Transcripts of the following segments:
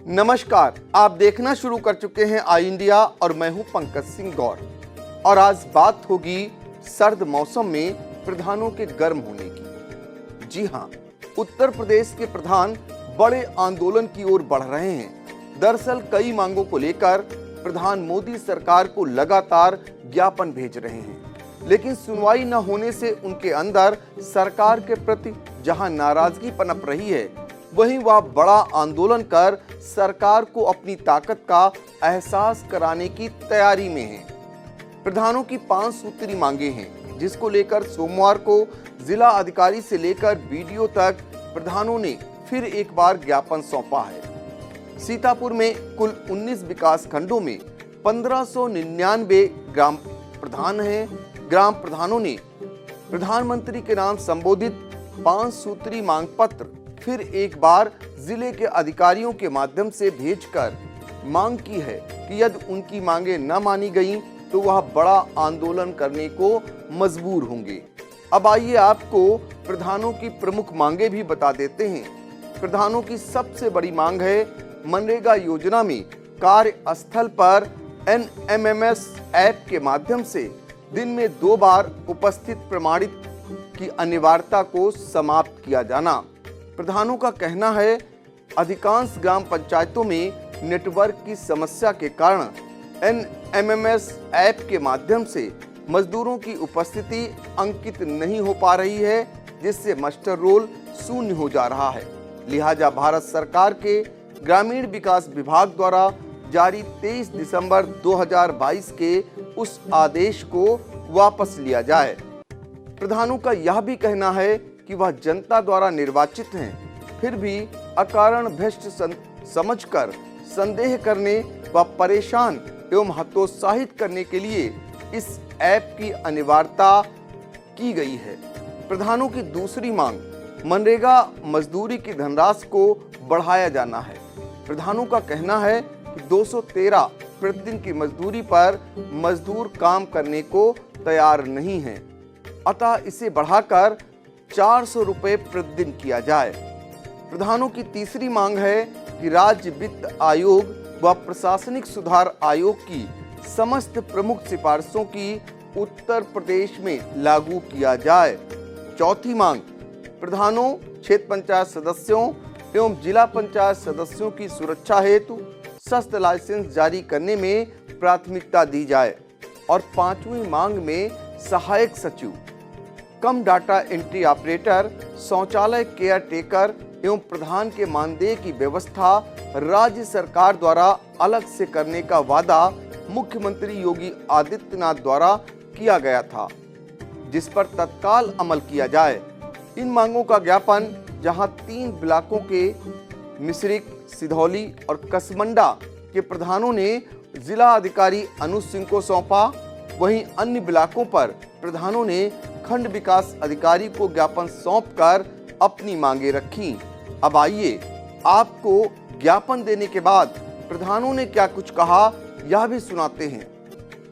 नमस्कार, आप देखना शुरू कर चुके हैं आई इंडिया और मैं हूं पंकज सिंह गौर। और आज बात होगी सर्द मौसम में प्रधानों के गर्म होने की। जी हां, उत्तर प्रदेश के प्रधान बड़े आंदोलन की ओर बढ़ रहे हैं। दरअसल कई मांगों को लेकर प्रधान मोदी सरकार को लगातार ज्ञापन भेज रहे हैं, लेकिन सुनवाई न होने से उनके अंदर सरकार के प्रति जहां नाराजगी पनप रही है, वहीं वह बड़ा आंदोलन कर सरकार को अपनी ताकत का एहसास कराने की तैयारी में है। प्रधानों की 5 सूत्री मांगे हैं, जिसको लेकर सोमवार को जिला अधिकारी से लेकर बीडीओ तक प्रधानों ने फिर एक बार ज्ञापन सौंपा है। सीतापुर में कुल 19 विकास खंडों में 1599 ग्राम प्रधान हैं। ग्राम प्रधानों ने प्रधानमंत्री के नाम संबोधित 5 सूत्री मांग पत्र फिर एक बार जिले के अधिकारियों के माध्यम से भेजकर मांग की है कि यदि उनकी मांगे न मानी गईं तो वह बड़ा आंदोलन करने को मजबूर होंगे। अब आइए आपको प्रधानों की प्रमुख मांगे भी बता देते हैं। प्रधानों की सबसे बड़ी मांग है मनरेगा योजना में कार्यस्थल पर NMMS ऐप के माध्यम से दिन में 2 बार उपस्थित प्रमाणित की अनिवार्यता को समाप्त किया जाना। प्रधानों का कहना है अधिकांश ग्राम पंचायतों में नेटवर्क की समस्या के कारण NMMS ऐप के माध्यम से मजदूरों की उपस्थिति अंकित नहीं हो पा रही है, जिससे मास्टर रोल शून्य हो जा रहा है। लिहाजा भारत सरकार के ग्रामीण विकास विभाग द्वारा जारी 23 दिसंबर 2022 के उस आदेश को वापस लिया जाए। प्रधानों का यह भी कहना है कि वह जनता द्वारा निर्वाचित हैं, फिर भी अकारण भ्रष्ट समझकर संदेह करने व परेशान एवं हतोत्साहित करने के लिए इस ऐप की अनिवार्यता की गई है। प्रधानों की दूसरी मांग मनरेगा मजदूरी की धनराशि को बढ़ाया जाना है। प्रधानों का कहना है कि 213 प्रतिदिन की मजदूरी पर मजदूर काम करने को तैयार नहीं है, अतः इसे बढ़ाकर 400 रुपए प्रतिदिन किया जाए। प्रधानों की तीसरी मांग है कि राज्य वित्त आयोग व प्रशासनिक सुधार आयोग की समस्त प्रमुख सिफारिशों की उत्तर प्रदेश में लागू किया जाए। चौथी मांग प्रधानों, क्षेत्र पंचायत सदस्यों एवं जिला पंचायत सदस्यों की सुरक्षा हेतु शस्त्र लाइसेंस जारी करने में प्राथमिकता दी जाए। और 5वीं मांग में सहायक सचिव, कम डाटा एंट्री ऑपरेटर, शौचालय केयर टेकर एवं प्रधान के मानदेय की व्यवस्था राज्य सरकार द्वारा अलग से करने का वादा मुख्यमंत्री योगी आदित्यनाथ द्वारा किया गया था, जिस पर तत्काल अमल किया जाए। इन मांगों का ज्ञापन जहां 3 ब्लॉकों के मिश्रिक, सिधौली और कसमंडा के प्रधानों ने जिला अधिकारी अनुज सिंह को सौंपा, वहीं अन्य ब्लॉकों पर प्रधानों ने खंड विकास अधिकारी को ज्ञापन सौंपकर अपनी मांगे रखी। अब आइए आपको ज्ञापन देने के बाद प्रधानों ने क्या कुछ कहा, यह भी सुनाते हैं।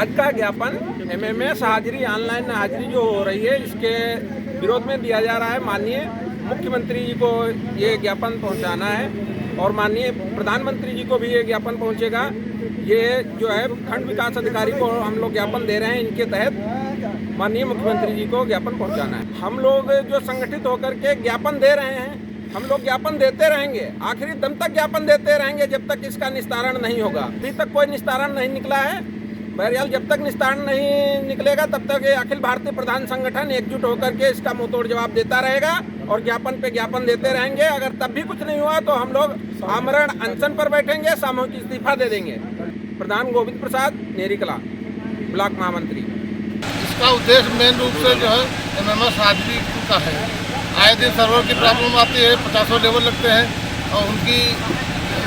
आज का ज्ञापन MMS हाजिरी, ऑनलाइन हाजिरी जो हो रही है, इसके विरोध में दिया जा रहा है। माननीय मुख्यमंत्री जी को ये ज्ञापन पहुंचाना है और माननीय प्रधानमंत्री जी को भी ये ज्ञापन पहुंचेगा। ये जो है खंड विकास अधिकारी को हम लोग ज्ञापन दे रहे हैं, इनके तहत माननीय मुख्यमंत्री जी को ज्ञापन पहुंचाना है। हम लोग जो संगठित होकर के ज्ञापन दे रहे हैं, हम लोग ज्ञापन देते रहेंगे, आखिरी दम तक ज्ञापन देते रहेंगे जब तक इसका निस्तारण नहीं होगा। अभी तक कोई निस्तारण नहीं निकला है। बहरहाल जब तक निस्तारण नहीं निकलेगा तब तक ये अखिल भारतीय प्रधान संगठन एकजुट होकर के इसका मुंहतोड़ जवाब देता रहेगा और ज्ञापन पे ज्ञापन देते रहेंगे। अगर तब भी कुछ नहीं हुआ तो हम लोग आमरण अनशन पर बैठेंगे, सामूहिक इस्तीफा दे देंगे। प्रधान गोविंद प्रसाद, नेरीकला, ब्लॉक महामंत्री। इसका उद्देश्य मेन रूप से जो है MMS हाजिरी का है। आए दिन सर्वर की प्रॉब्लम आती है, 50 लेवल लगते हैं और उनकी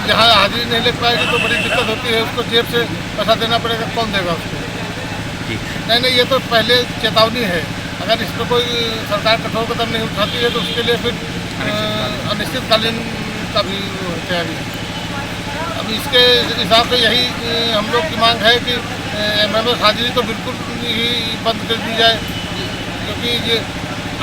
जहाँ हाजिरी नहीं लग पाएगी तो बड़ी दिक्कत होती है। उसको जेब से पैसा देना पड़ेगा, कौन देगा उसको? नहीं, ये तो पहले चेतावनी है। अगर इस पर कोई सरकार कठोर कदम नहीं उठाती है तो उसके लिए फिर अनिश्चितकालीन का भी तैयारी है। अब इसके हिसाब से यही हम लोग की मांग है कि MMS हाजिरी तो बिल्कुल ही बंद कर दी जाए, क्योंकि ये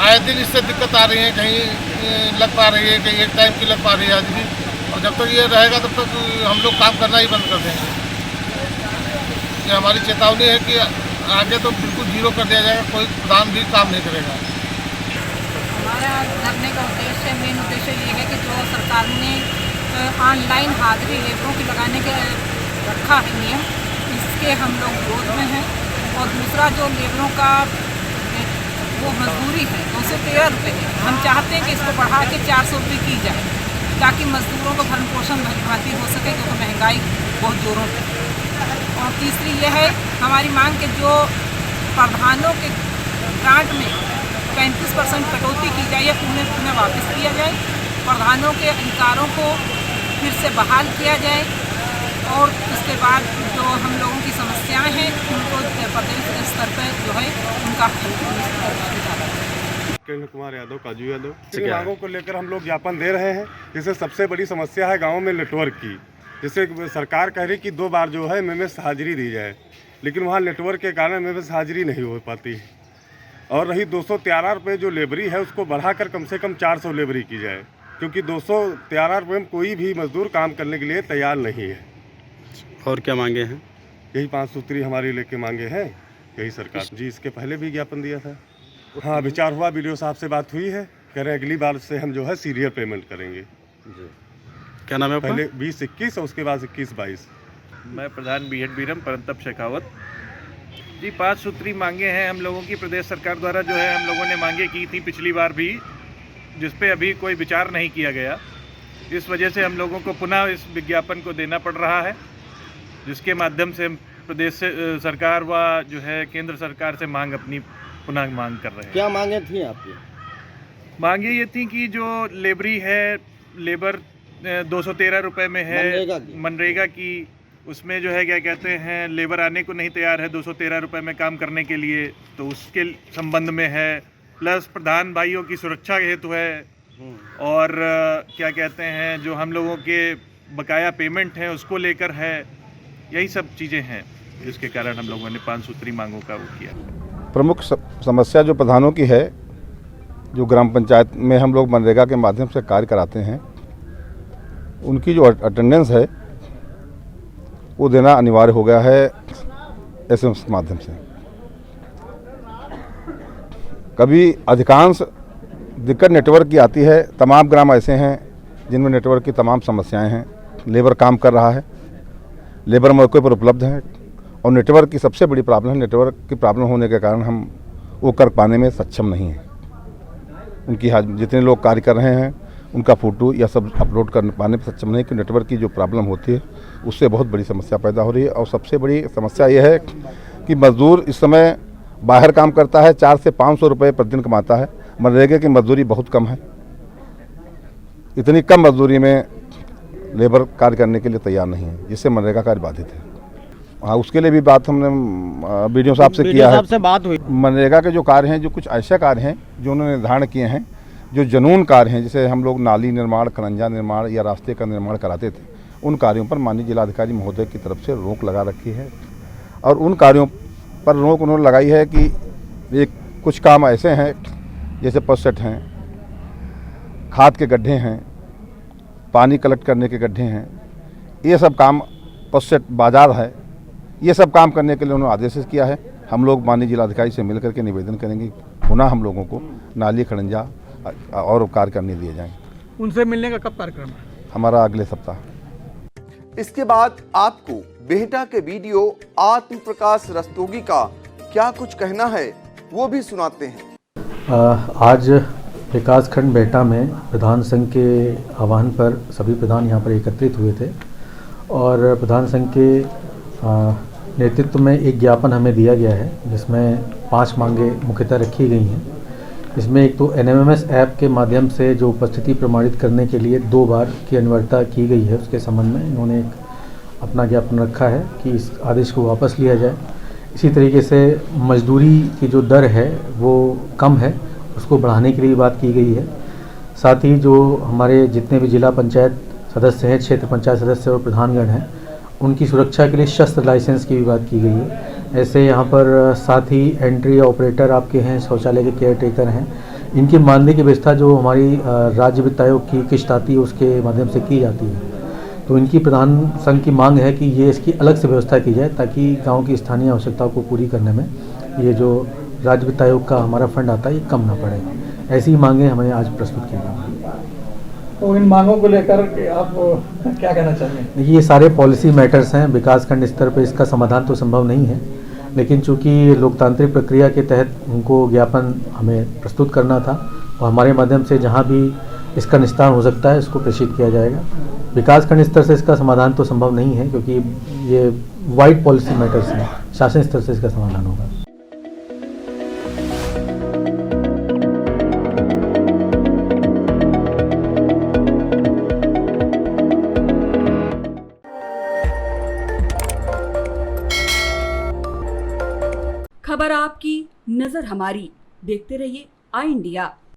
आए दिन इससे दिक्कत आ रही है। कहीं लग पा रही है, कहीं एक टाइम की लग पा रही है हाजिरी, और जब तक ये रहेगा तब तक हम लोग काम करना ही बंद कर देंगे। ये हमारी चेतावनी है कि आगे तो बिल्कुल जीरो कर दिया जाएगा, कोई प्रधान भी काम नहीं करेगा। हमारा धरने का उद्देश्य, मेन उद्देश्य ये है कि जो सरकार ने ऑनलाइन हाजिरी लेबरों की लगाने के रखा है नियम, इसके हम लोग विरोध में हैं। और दूसरा जो लेबरों का वो मजदूरी है 213 रुपये है, हम चाहते हैं कि इसको बढ़ा के 400 रुपये की जाए, ताकि मजदूरों का भरण पोषण भली हो सके, क्योंकि महंगाई बहुत जोरों पे है। और तीसरी यह है हमारी मांग कि जो प्रधानों के ग्रांट में 35% कटौती की जाए या उन्हें वापस किया जाए, प्रधानों के अधिकारों को फिर से बहाल किया जाए, और उसके बाद जो हम लोगों की समस्याएं हैं उनको प्रदेश स्तर पर जो है उनका हल किरण कुमार यादव, काजू यादव। मांगों को लेकर हम लोग ज्ञापन दे रहे हैं। जैसे सबसे बड़ी समस्या है गाँव में नेटवर्क की। जैसे सरकार कह रही कि 2 बार जो है एमएमएस हाजिरी दी जाए, लेकिन वहाँ नेटवर्क के कारण एमएमएस हाजिरी नहीं हो पाती। और रही 213 रुपये जो लेबरी है, उसको बढ़ाकर कम से कम 400 लेबरी की जाए, क्योंकि 213 रुपये में कोई भी मजदूर काम करने के लिए तैयार नहीं है। और क्या मांगे हैं? यही 5 सूत्री हमारी लेके मांगे हैं। यही सरकार जी, इसके पहले भी ज्ञापन दिया था। हाँ, विचार हुआ, वीडियो साहब से बात हुई है, कह रहे हैं अगली बार से हम जो है सीरियल पेमेंट करेंगे जी। क्या नाम है आपका? पहले 20-21 और उसके बाद 21-22। मैं प्रधान बीएड बीरम परंतप शेखावत जी। 5 सूत्री मांगे हैं हम लोगों की, प्रदेश सरकार द्वारा जो है हम लोगों ने मांगे की थी पिछली बार भी, जिस पे अभी कोई विचार नहीं किया गया। इस वजह से हम लोगों को पुनः इस विज्ञापन को देना पड़ रहा है, जिसके माध्यम से हम प्रदेश सरकार व जो है केंद्र सरकार से अपनी पुनः मांग कर रहे हैं। क्या मांगे थी आपकी? मांगे ये थी कि जो लेबरी है, लेबर 213 रुपये में है मनरेगा की, उसमें जो है क्या कहते हैं लेबर आने को नहीं तैयार है 213 रुपये में काम करने के लिए, तो उसके संबंध में है। प्लस प्रधान भाइयों की सुरक्षा हेतु है, और क्या कहते हैं जो हम लोगों के बकाया पेमेंट है उसको लेकर है। यही सब चीज़ें हैं जिसके कारण हम लोगों ने 5 सूत्री मांगों का वो किया। प्रमुख समस्या जो प्रधानों की है, जो ग्राम पंचायत में हम लोग मनरेगा के माध्यम से कार्य कराते हैं, उनकी जो अटेंडेंस है वो देना अनिवार्य हो गया है एसएमएस के माध्यम से। कभी अधिकांश दिक्कत नेटवर्क की आती है। तमाम ग्राम ऐसे हैं जिनमें नेटवर्क की तमाम समस्याएं हैं। लेबर काम कर रहा है, लेबर मौके पर उपलब्ध है, और नेटवर्क की सबसे बड़ी प्रॉब्लम है, नेटवर्क की प्रॉब्लम होने के कारण हम वो कर पाने में सक्षम नहीं हैं। उनकी जितने लोग कार्य कर रहे हैं उनका फ़ोटो या सब अपलोड कर पाने में सक्षम नहीं, कि नेटवर्क की जो प्रॉब्लम होती है उससे बहुत बड़ी समस्या पैदा हो रही है। और सबसे बड़ी समस्या ये है कि मज़दूर इस समय बाहर काम करता है, 400 से 500 रुपये प्रतिदिन कमाता है। मनरेगा की मजदूरी बहुत कम है। इतनी कम मजदूरी में लेबर कार्य करने के लिए तैयार नहीं है, जिससे मनरेगा कार्य बाधित है। हाँ, उसके लिए भी बात हमने बीडीओ साहब से किया है। बात हुई। मनरेगा के जो कार्य हैं, जो कुछ ऐसे कार्य हैं जो उन्होंने निर्धारण किए हैं, जो जनून कार्य हैं, जैसे हम लोग नाली निर्माण, खनंजा निर्माण या रास्ते का निर्माण कराते थे, उन कार्यों पर माननीय जिलाधिकारी महोदय की तरफ से रोक लगा रखी है। और उन कार्यों पर रोक उन्होंने लगाई है कि एक कुछ काम ऐसे हैं जैसे पसट हैं, खाद के गड्ढे हैं, पानी कलेक्ट करने के गड्ढे हैं, ये सब काम, पसट बाजार है, ये सब काम करने के लिए उन्होंने आदेश किया है। हम लोग माननीय जिलाधिकारी से मिलकर के निवेदन करेंगे पुनः हम लोगों को नाली, खड़ंजा और कार्य करने दिए जाएँ। उनसे मिलने का कब कार्यक्रम है? हमारा अगले सप्ताह। इसके बाद आपको बेहटा के वीडियो आत्म प्रकाश रस्तोगी का क्या कुछ कहना है वो भी सुनाते हैं। आज विकासखंड बेहटा में प्रधान संघ के आह्वान पर सभी प्रधान यहाँ पर एकत्रित हुए थे, और प्रधान संघ के नेतृत्व में एक ज्ञापन हमें दिया गया है, जिसमें 5 मांगे मुख्यतः रखी गई हैं। इसमें एक तो एनएमएमएस ऐप के माध्यम से जो उपस्थिति प्रमाणित करने के लिए 2 बार की अनिवार्यता की गई है, उसके संबंध में इन्होंने एक अपना ज्ञापन रखा है कि इस आदेश को वापस लिया जाए। इसी तरीके से मजदूरी की जो दर है वो कम है, उसको बढ़ाने के लिए बात की गई है। साथ ही जो हमारे जितने भी जिला पंचायत सदस्य हैं, क्षेत्र पंचायत सदस्य और प्रधानगण हैं, उनकी सुरक्षा के लिए शस्त्र लाइसेंस की भी बात की गई है। ऐसे यहाँ पर साथ ही एंट्री ऑपरेटर आपके हैं, शौचालय के केयर टेकर हैं, इनकी मानदेय की व्यवस्था जो हमारी राज्य वित्त आयोग की किश्त आती है उसके माध्यम से की जाती है। तो इनकी प्रधान संघ की मांग है कि ये इसकी अलग से व्यवस्था की जाए ताकि गांव की स्थानीय आवश्यकताओं को पूरी करने में ये जो राज्य वित्त आयोग का हमारा फंड आता है ये कम ना पड़े। ऐसी मांगें हमें आज प्रस्तुत की गई। तो इन मांगों को लेकर आप क्या कहना चाहेंगे? ये सारे पॉलिसी मैटर्स हैं, विकासखंड स्तर पर इसका समाधान तो संभव नहीं है, लेकिन चूंकि लोकतांत्रिक प्रक्रिया के तहत उनको ज्ञापन हमें प्रस्तुत करना था और हमारे माध्यम से जहाँ भी इसका निस्तारण हो सकता है इसको प्रेषित किया जाएगा। विकासखंड स्तर से इसका समाधान तो संभव नहीं है क्योंकि ये वाइड पॉलिसी मैटर्स हैं, शासन स्तर से इसका समाधान होगा। खबर आपकी, नजर हमारी। देखते रहिए आई इंडिया।